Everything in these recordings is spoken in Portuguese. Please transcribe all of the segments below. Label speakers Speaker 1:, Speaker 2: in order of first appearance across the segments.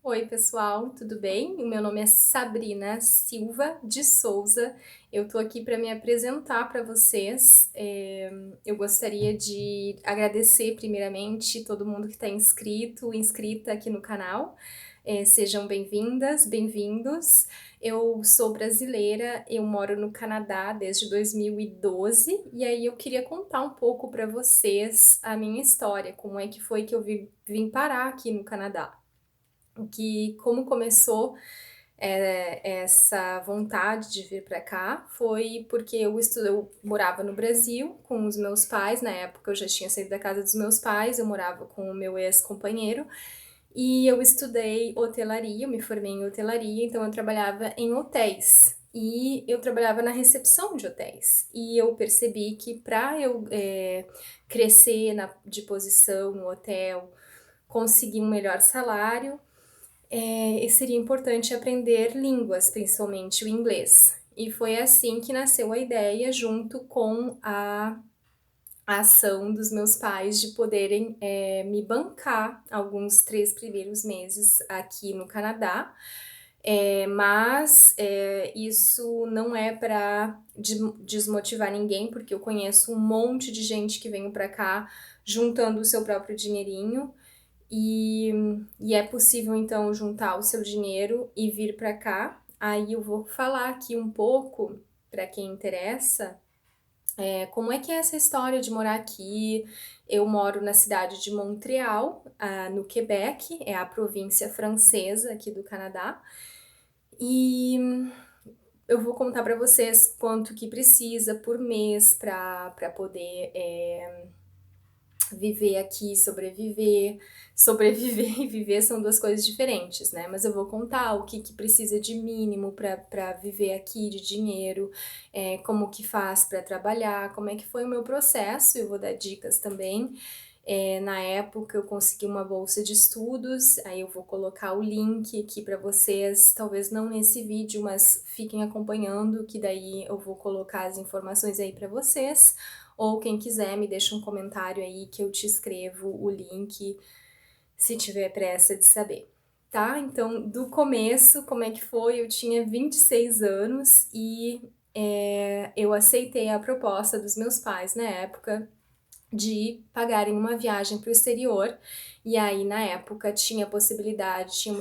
Speaker 1: Oi, pessoal, tudo bem? O meu nome é Sabrina Silva de Souza. Eu tô aqui para me apresentar para vocês. Eu gostaria de agradecer primeiramente todo mundo que está inscrito, inscrita aqui no canal. Sejam bem-vindas, bem-vindos. Eu sou brasileira, eu moro no Canadá desde 2012 e aí eu queria contar um pouco para vocês a minha história, como é que foi que eu vim parar aqui no Canadá. Como começou essa vontade de vir para cá foi porque eu morava no Brasil com os meus pais, na época eu já tinha saído da casa dos meus pais, eu morava com o meu ex-companheiro e eu estudei hotelaria, eu me formei em hotelaria, então eu trabalhava em hotéis. E eu trabalhava na recepção de hotéis. E eu percebi que para eu crescer de posição no hotel, conseguir um melhor salário, e seria importante aprender línguas, principalmente o inglês. E foi assim que nasceu a ideia, junto com a ação dos meus pais de poderem me bancar alguns 3 primeiros meses aqui no Canadá. Mas isso não é para desmotivar ninguém, porque eu conheço um monte de gente que veio para cá juntando o seu próprio dinheirinho e, e é possível então juntar o seu dinheiro e vir para cá. Aí eu vou falar aqui um pouco para quem interessa, como é que é essa história de morar aqui. Eu moro na cidade de Montreal, no Quebec, é a província francesa aqui do Canadá. E eu vou contar para vocês quanto que precisa por mês para poder viver aqui, sobreviver. Sobreviver e viver são duas coisas diferentes, né? Mas eu vou contar o que precisa de mínimo para viver aqui, de dinheiro, como que faz para trabalhar, como é que foi o meu processo, eu vou dar dicas também. Na época eu consegui uma bolsa de estudos, aí eu vou colocar o link aqui para vocês, talvez não nesse vídeo, mas fiquem acompanhando, que daí eu vou colocar as informações aí para vocês. Ou quem quiser, me deixa um comentário aí que eu te escrevo o link, se tiver pressa de saber. Tá? Então, do começo, como é que foi? Eu tinha 26 anos e eu aceitei a proposta dos meus pais na época de pagarem uma viagem para o exterior. E aí, na época, tínhamos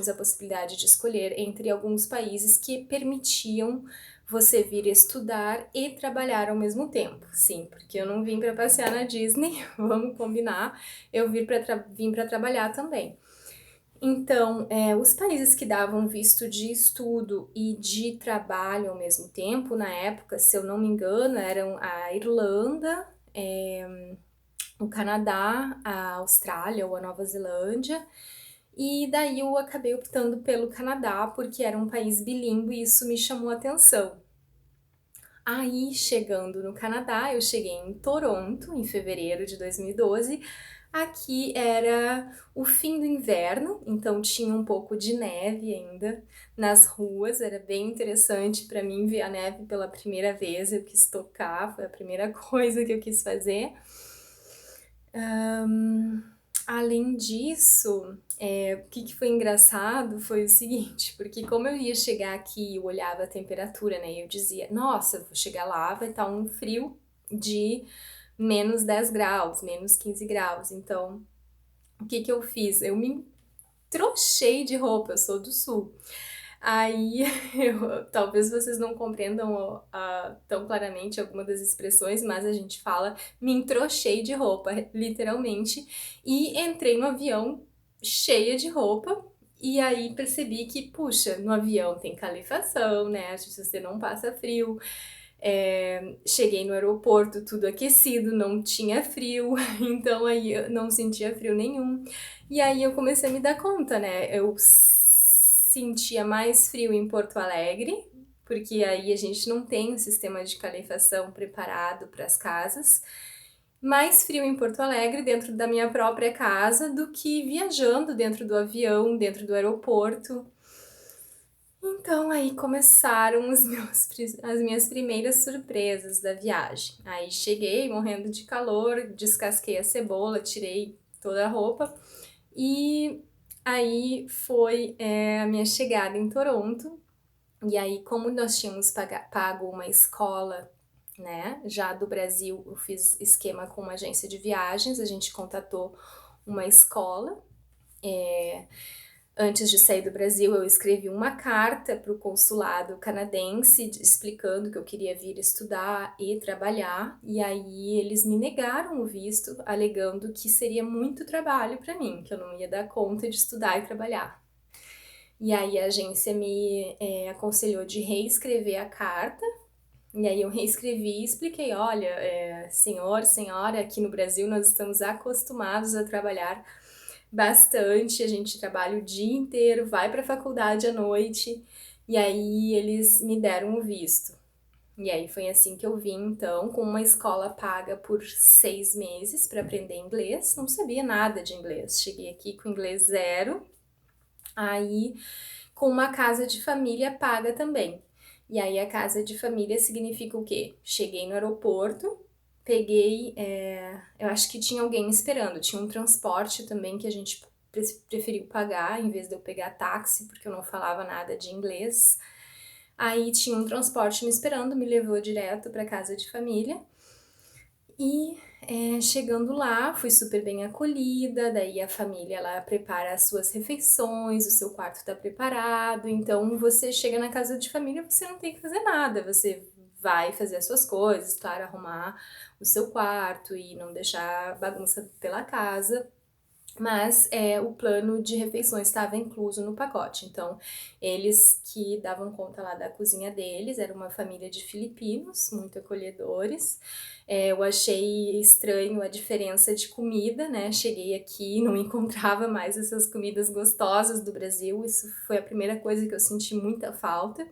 Speaker 1: a possibilidade de escolher entre alguns países que permitiam você vir estudar e trabalhar ao mesmo tempo. Sim, porque eu não vim para passear na Disney, vamos combinar, eu vim para trabalhar também. Então, os países que davam visto de estudo e de trabalho ao mesmo tempo, na época, se eu não me engano, eram a Irlanda, o Canadá, a Austrália ou a Nova Zelândia. E daí eu acabei optando pelo Canadá, porque era um país bilíngue e isso me chamou a atenção. Aí, chegando no Canadá, eu cheguei em Toronto, em fevereiro de 2012. Aqui era o fim do inverno, então tinha um pouco de neve ainda nas ruas, era bem interessante para mim ver a neve pela primeira vez. Eu quis tocar, foi a primeira coisa que eu quis fazer. Além disso, o que foi engraçado foi o seguinte, porque como eu ia chegar aqui e eu olhava a temperatura, né, e eu dizia, nossa, vou chegar lá, vai estar um frio de menos 10 graus, menos 15 graus. Então, o que eu fiz? Eu me trouxei de roupa, eu sou do sul. Aí, talvez vocês não compreendam tão claramente alguma das expressões, mas a gente fala me entrochei de roupa, literalmente, e entrei no avião cheia de roupa. E aí percebi que, puxa, no avião tem calefação, né? Você não passa frio. Cheguei no aeroporto tudo aquecido, não tinha frio, então aí eu não sentia frio nenhum. E aí eu comecei a me dar conta, né? Eu sentia mais frio em Porto Alegre, porque aí a gente não tem um sistema de calefação preparado para as casas. Mais frio em Porto Alegre, dentro da minha própria casa, do que viajando dentro do avião, dentro do aeroporto. Então aí começaram as minhas primeiras surpresas da viagem. Aí cheguei morrendo de calor, descasquei a cebola, tirei toda a roupa e Aí foi a minha chegada em Toronto, e aí como nós tínhamos pago uma escola, né, já do Brasil, eu fiz esquema com uma agência de viagens, a gente contatou uma escola. Antes de sair do Brasil, eu escrevi uma carta para o consulado canadense explicando que eu queria vir estudar e trabalhar, e aí eles me negaram o visto, alegando que seria muito trabalho para mim, que eu não ia dar conta de estudar e trabalhar. E aí a agência me aconselhou de reescrever a carta, e aí eu reescrevi e expliquei, olha, senhor, senhora, aqui no Brasil nós estamos acostumados a trabalhar bastante, a gente trabalha o dia inteiro, vai para a faculdade à noite, e aí eles me deram o visto. E aí foi assim que eu vim, então, com uma escola paga por 6 meses para aprender inglês, não sabia nada de inglês, cheguei aqui com inglês zero, aí com uma casa de família paga também. E aí a casa de família significa o quê? Cheguei no aeroporto, peguei, eu acho que tinha alguém me esperando, tinha um transporte também que a gente preferiu pagar em vez de eu pegar táxi, porque eu não falava nada de inglês. Aí tinha um transporte me esperando, me levou direto para casa de família. E chegando lá, fui super bem acolhida, daí a família ela prepara as suas refeições, o seu quarto está preparado, então você chega na casa de família, você não tem que fazer nada, você vai fazer as suas coisas, claro, arrumar o seu quarto e não deixar bagunça pela casa, mas o plano de refeições estava incluso no pacote. Então, eles que davam conta lá da cozinha deles, era uma família de filipinos, muito acolhedores. Eu achei estranho a diferença de comida, né? Cheguei aqui e não encontrava mais essas comidas gostosas do Brasil. Isso foi a primeira coisa que eu senti muita falta.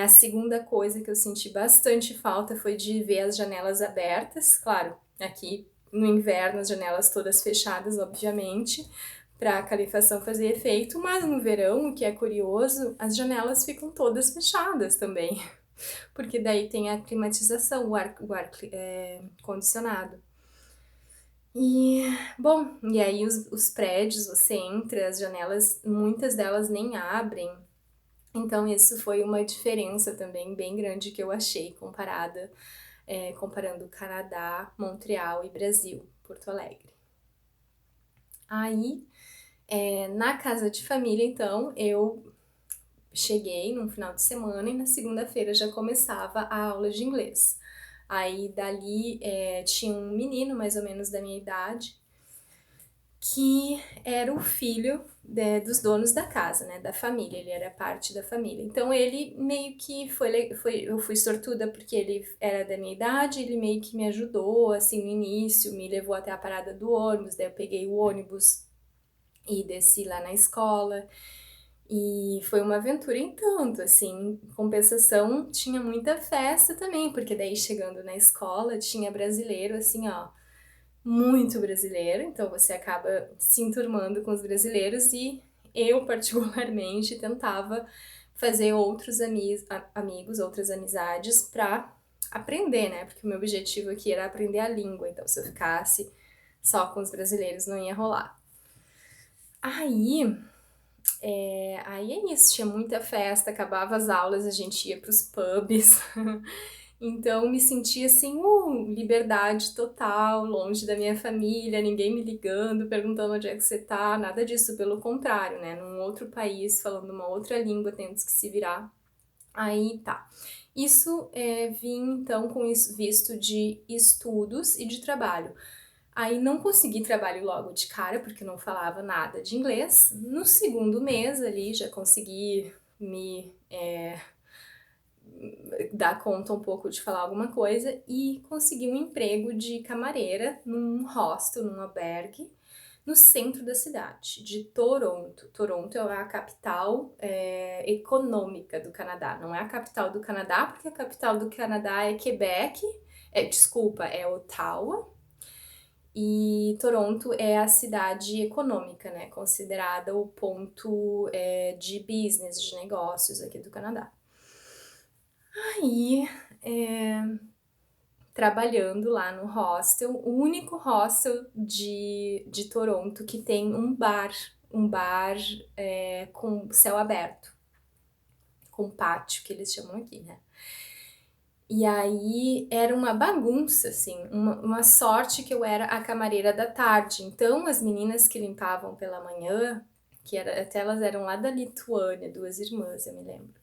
Speaker 1: A segunda coisa que eu senti bastante falta foi de ver as janelas abertas. Claro, aqui no inverno as janelas todas fechadas, obviamente, para a calefação fazer efeito, mas no verão, o que é curioso, as janelas ficam todas fechadas também, porque daí tem a climatização, o ar condicionado. E, bom, e aí os prédios, você entra, as janelas, muitas delas nem abrem, então isso foi uma diferença também bem grande que eu achei comparando Canadá, Montreal e Brasil, Porto Alegre. Aí, na casa de família, então, eu cheguei num final de semana e na segunda-feira já começava a aula de inglês. Aí dali tinha um menino mais ou menos da minha idade que era o filho dos donos da casa, né, da família, ele era parte da família. Então ele meio que eu fui sortuda porque ele era da minha idade, ele meio que me ajudou, assim, no início, me levou até a parada do ônibus, daí eu peguei o ônibus e desci lá na escola, e foi uma aventura em tanto, assim, em compensação tinha muita festa também, porque daí chegando na escola tinha brasileiro, assim, ó, muito brasileiro, então você acaba se enturmando com os brasileiros e eu, particularmente, tentava fazer outros amigos, outras amizades para aprender, né? Porque o meu objetivo aqui era aprender a língua, então se eu ficasse só com os brasileiros não ia rolar. Aí é isso, tinha muita festa, acabava as aulas, a gente ia pros pubs. Então me sentia assim, liberdade total, longe da minha família, ninguém me ligando, perguntando onde é que você tá, nada disso, pelo contrário, né? Num outro país, falando uma outra língua, tendo que se virar. Aí tá. Isso vim então com isso, visto de estudos e de trabalho. Aí não consegui trabalho logo de cara, porque eu não falava nada de inglês. No segundo mês ali já consegui me dar conta um pouco de falar alguma coisa e consegui um emprego de camareira num hostel, num albergue, no centro da cidade, de Toronto. Toronto é a capital econômica do Canadá. Não é a capital do Canadá, porque a capital do Canadá é Quebec, é Ottawa, e Toronto é a cidade econômica, né? Considerada o ponto de business, de negócios aqui do Canadá. Aí, trabalhando lá no hostel, o único hostel de Toronto que tem um bar um bar com céu aberto, com pátio, que eles chamam aqui, né? E aí era uma bagunça, assim, uma sorte que eu era a camareira da tarde. Então as meninas que limpavam pela manhã, até elas eram lá da Lituânia, 2 irmãs, eu me lembro.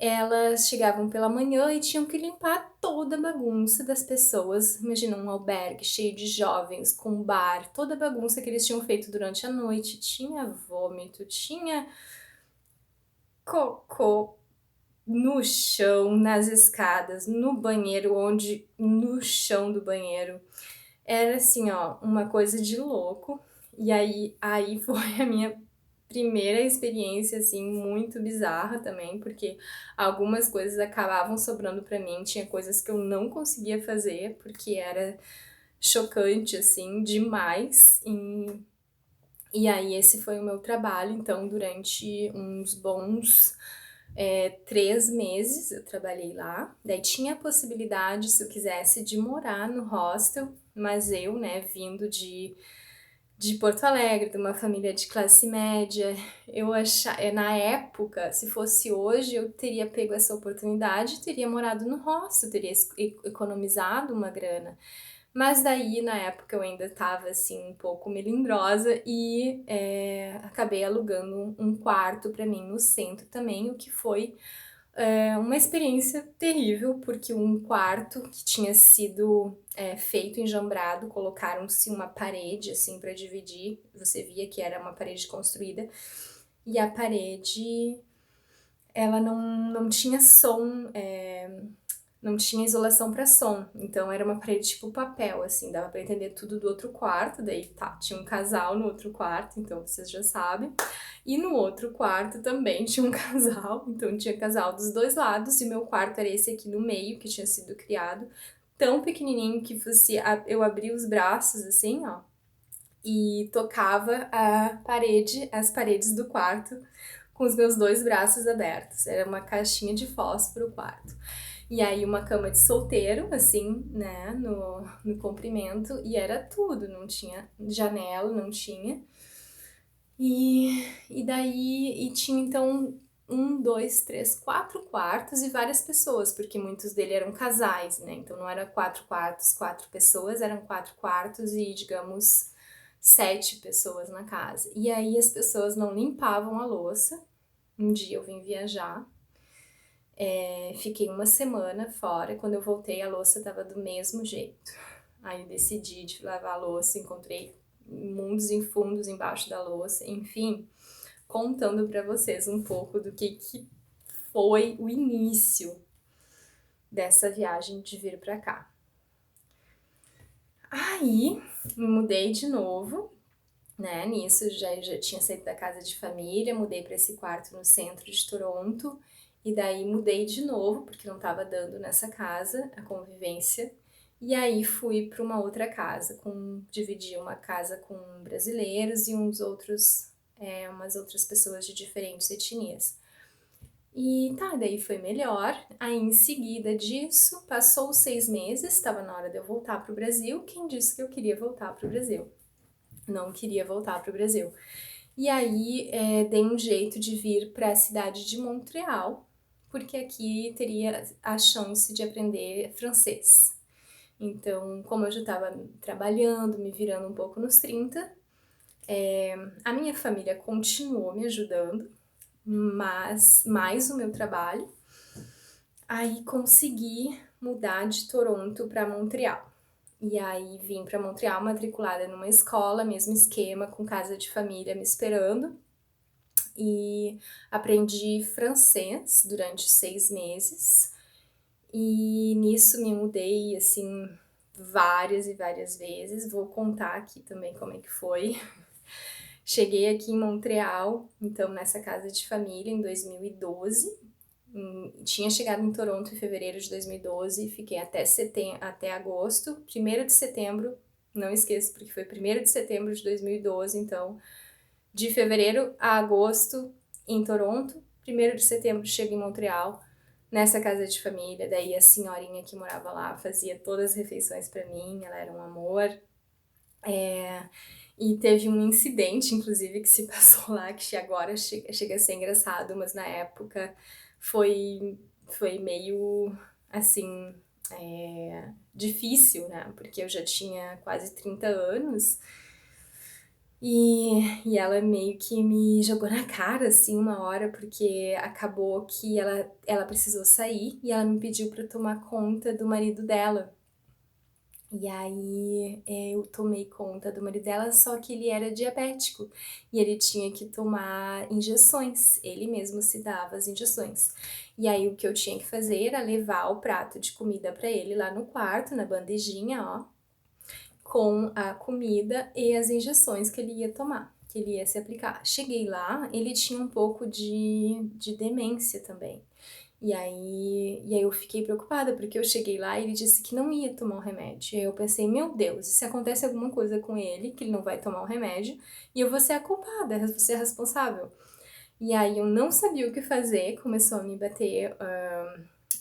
Speaker 1: Elas chegavam pela manhã e tinham que limpar toda a bagunça das pessoas. Imagina um albergue cheio de jovens, com bar, toda a bagunça que eles tinham feito durante a noite. Tinha vômito, tinha cocô no chão, nas escadas, no banheiro, no chão do banheiro. Era assim, ó, uma coisa de louco. E aí foi a minha primeira experiência, assim, muito bizarra também, porque algumas coisas acabavam sobrando pra mim, tinha coisas que eu não conseguia fazer, porque era chocante, assim, demais. E aí esse foi o meu trabalho, então durante uns bons 3 meses eu trabalhei lá. Daí tinha a possibilidade, se eu quisesse, de morar no hostel, mas eu, né, vindo de Porto Alegre, de uma família de classe média, eu achava, na época, se fosse hoje, eu teria pego essa oportunidade, teria morado no hostel, teria economizado uma grana. Mas daí, na época, eu ainda estava assim, um pouco melindrosa e acabei alugando um quarto para mim no centro também, o que foi uma experiência terrível, porque um quarto que tinha sido feito enjambrado, colocaram-se uma parede assim para dividir, você via que era uma parede construída, e a parede ela não tinha som, não tinha isolação para som, então era uma parede tipo papel, assim, dava para entender tudo do outro quarto, daí tá, tinha um casal no outro quarto, então vocês já sabem, e no outro quarto também tinha um casal, então tinha casal dos dois lados, e meu quarto era esse aqui no meio, que tinha sido criado, tão pequenininho que fosse, eu abria os braços, assim, ó, e tocava as paredes do quarto com os meus 2 braços abertos, era uma caixinha de fósforo o quarto. E aí uma cama de solteiro, assim, né, no comprimento, e era tudo, não tinha janela, não tinha. E daí, e tinha então 4 quartos e várias pessoas, porque muitos deles eram casais, né, então não era 4 quartos, 4 pessoas, eram 4 quartos e, digamos, 7 pessoas na casa. E aí as pessoas não limpavam a louça. Um dia eu vim viajar, fiquei uma semana fora, quando eu voltei a louça tava do mesmo jeito. Aí eu decidi de lavar a louça, encontrei mundos e fundos embaixo da louça, enfim, contando pra vocês um pouco do que foi o início dessa viagem de vir pra cá. Aí me mudei de novo, né? Nisso já tinha saído da casa de família, mudei para esse quarto no centro de Toronto, e daí mudei de novo, porque não estava dando nessa casa a convivência, e aí fui para uma outra casa, dividi uma casa com brasileiros e umas outras pessoas de diferentes etnias. E tá, daí foi melhor. Aí em seguida disso, passou 6 meses, estava na hora de eu voltar para o Brasil. Quem disse que eu queria voltar para o Brasil? Não queria voltar para o Brasil. E aí dei um jeito de vir para a cidade de Montreal, porque aqui teria a chance de aprender francês. Então, como eu já estava trabalhando, me virando um pouco nos 30, a minha família continuou me ajudando, mas mais o meu trabalho. Aí consegui mudar de Toronto para Montreal. E aí vim para Montreal matriculada numa escola, mesmo esquema, com casa de família me esperando. E aprendi francês durante 6 meses. E nisso me mudei, assim, várias e várias vezes. Vou contar aqui também como é que foi. Cheguei aqui em Montreal, então nessa casa de família, em 2012. Tinha chegado em Toronto em fevereiro de 2012, fiquei até agosto, 1º de setembro, não esqueço porque foi 1º de setembro de 2012, então de fevereiro a agosto em Toronto, 1º de setembro chego em Montreal, nessa casa de família, daí a senhorinha que morava lá fazia todas as refeições para mim, ela era um amor. E teve um incidente, inclusive, que se passou lá, que agora chega a ser engraçado, mas na época foi, foi meio, assim, difícil, né? Porque eu já tinha quase 30 anos e ela meio que me jogou na cara, assim, uma hora, porque acabou que ela precisou sair e ela me pediu para tomar conta do marido dela. E aí eu tomei conta do marido dela, só que ele era diabético e ele tinha que tomar injeções, ele mesmo se dava as injeções. E aí o que eu tinha que fazer era levar o prato de comida para ele lá no quarto, na bandejinha, ó, com a comida e as injeções que ele ia tomar, que ele ia se aplicar. Cheguei lá, ele tinha um pouco de demência também. E aí eu fiquei preocupada, porque eu cheguei lá e ele disse que não ia tomar o remédio. E aí eu pensei, meu Deus, se acontece alguma coisa com ele, que ele não vai tomar o remédio, e eu vou ser a culpada, eu vou ser a responsável. E aí eu não sabia o que fazer, começou a me bater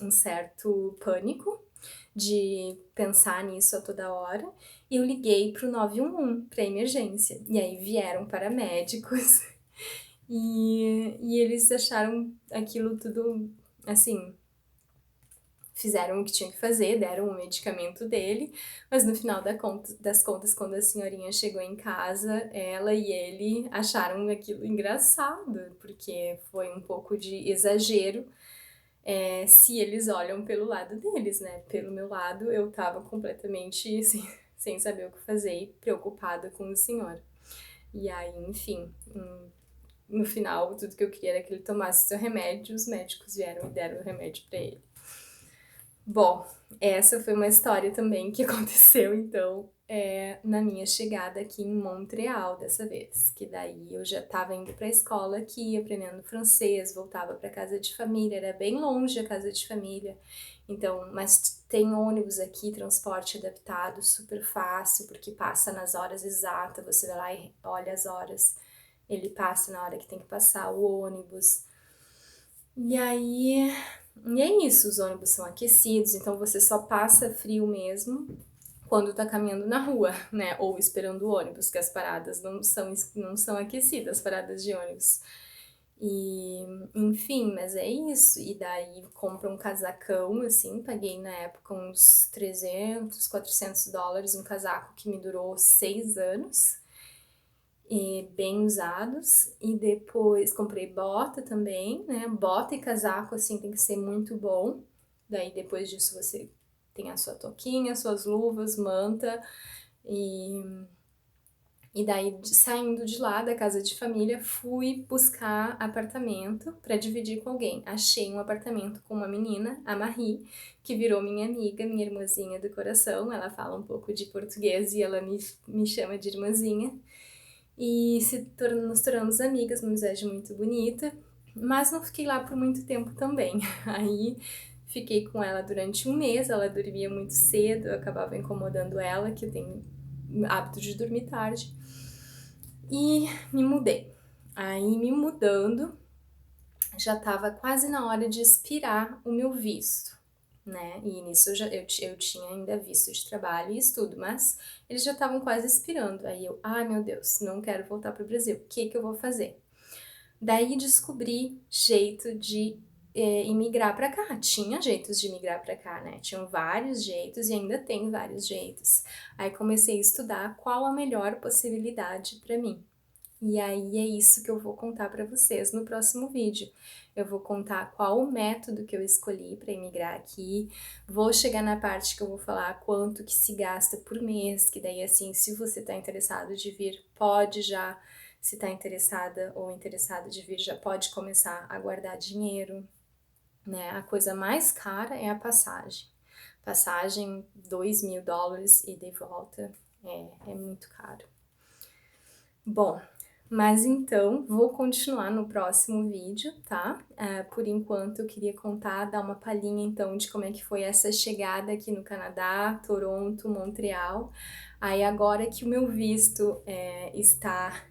Speaker 1: um certo pânico de pensar nisso a toda hora, e eu liguei pro 911, pra emergência. E aí vieram paramédicos, e eles acharam aquilo tudo, assim, fizeram o que tinha que fazer, deram o medicamento dele, mas no final das contas, quando a senhorinha chegou em casa, ela e ele acharam aquilo engraçado, porque foi um pouco de exagero, se eles olham pelo lado deles, né? Pelo meu lado, eu tava completamente assim, sem saber o que fazer e preocupada com o senhor. E aí, enfim, no final, tudo que eu queria era que ele tomasse seu remédio, os médicos vieram e deram o remédio para ele. Bom, essa foi uma história também que aconteceu, então, na minha chegada aqui em Montreal dessa vez, que daí eu já estava indo para a escola aqui, aprendendo francês, voltava para casa de família, era bem longe a casa de família, então, mas tem ônibus aqui, transporte adaptado, super fácil, porque passa nas horas exatas, você vai lá e olha as horas, ele passa na hora que tem que passar o ônibus. E aí, e é isso, os ônibus são aquecidos, então você só passa frio mesmo quando tá caminhando na rua, né? Ou esperando o ônibus, que as paradas não são aquecidas, as paradas de ônibus. E, enfim, mas é isso. E daí compra um casacão, assim, paguei na época uns 300, $400, um casaco que me durou 6 anos e bem usados, e depois comprei bota também, né? Bota e casaco assim tem que ser muito bom. Daí depois disso você tem a sua toquinha, suas luvas, manta e daí saindo de lá da casa de família fui buscar apartamento para dividir com alguém. Achei um apartamento com uma menina, a Marie, que virou minha amiga, minha irmãzinha do coração. Ela fala um pouco de português e ela me chama de irmãzinha. E nos tornamos amigas, uma amizade muito bonita, mas não fiquei lá por muito tempo também. Aí fiquei com ela durante um mês, ela dormia muito cedo, eu acabava incomodando ela, que eu tenho hábito de dormir tarde, e me mudei. Aí me mudando, já estava quase na hora de expirar o meu visto, né? E nisso eu tinha ainda visto de trabalho e estudo, mas eles já estavam quase expirando. Aí eu, ai meu Deus, não quero voltar para o Brasil, o que eu vou fazer? Daí descobri jeito de imigrar para cá. Tinha jeitos de imigrar para cá, né? Tinham vários jeitos e ainda tem vários jeitos. Aí comecei a estudar qual a melhor possibilidade para mim. E aí é isso que eu vou contar para vocês no próximo vídeo. Eu vou contar qual o método que eu escolhi para imigrar aqui. Vou chegar na parte que eu vou falar quanto que se gasta por mês, que daí assim, se você está interessado de vir, pode já, se está interessada ou interessado de vir, já pode começar a guardar dinheiro, né? A coisa mais cara é a passagem. Passagem, $2.000 e de volta, é muito caro. Bom, mas então vou continuar no próximo vídeo, tá? Por enquanto eu queria contar, dar uma palhinha então de como é que foi essa chegada aqui no Canadá, Toronto, Montreal. Aí agora que o meu visto está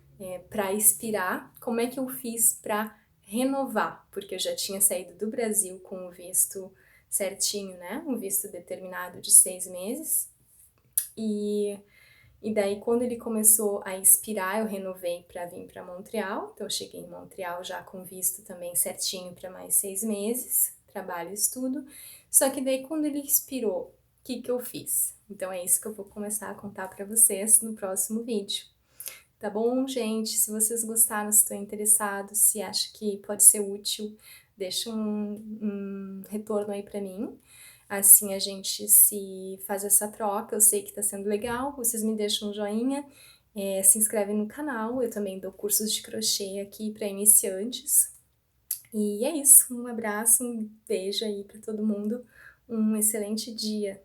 Speaker 1: para expirar, como é que eu fiz para renovar? Porque eu já tinha saído do Brasil com o visto certinho, né? Um visto determinado de 6 meses. E daí, quando ele começou a expirar, eu renovei para vir para Montreal. Então, eu cheguei em Montreal já com visto também certinho para mais 6 meses, trabalho e estudo. Só que daí, quando ele expirou, o que que eu fiz? Então, é isso que eu vou começar a contar para vocês no próximo vídeo. Tá bom, gente? Se vocês gostaram, se estão interessados, se acha que pode ser útil, deixa um retorno aí para mim. Assim a gente se faz essa troca. Eu sei que tá sendo legal, vocês me deixam um joinha, se inscrevem no canal. Eu também dou cursos de crochê aqui para iniciantes. E é isso, um abraço, um beijo aí para todo mundo, um excelente dia.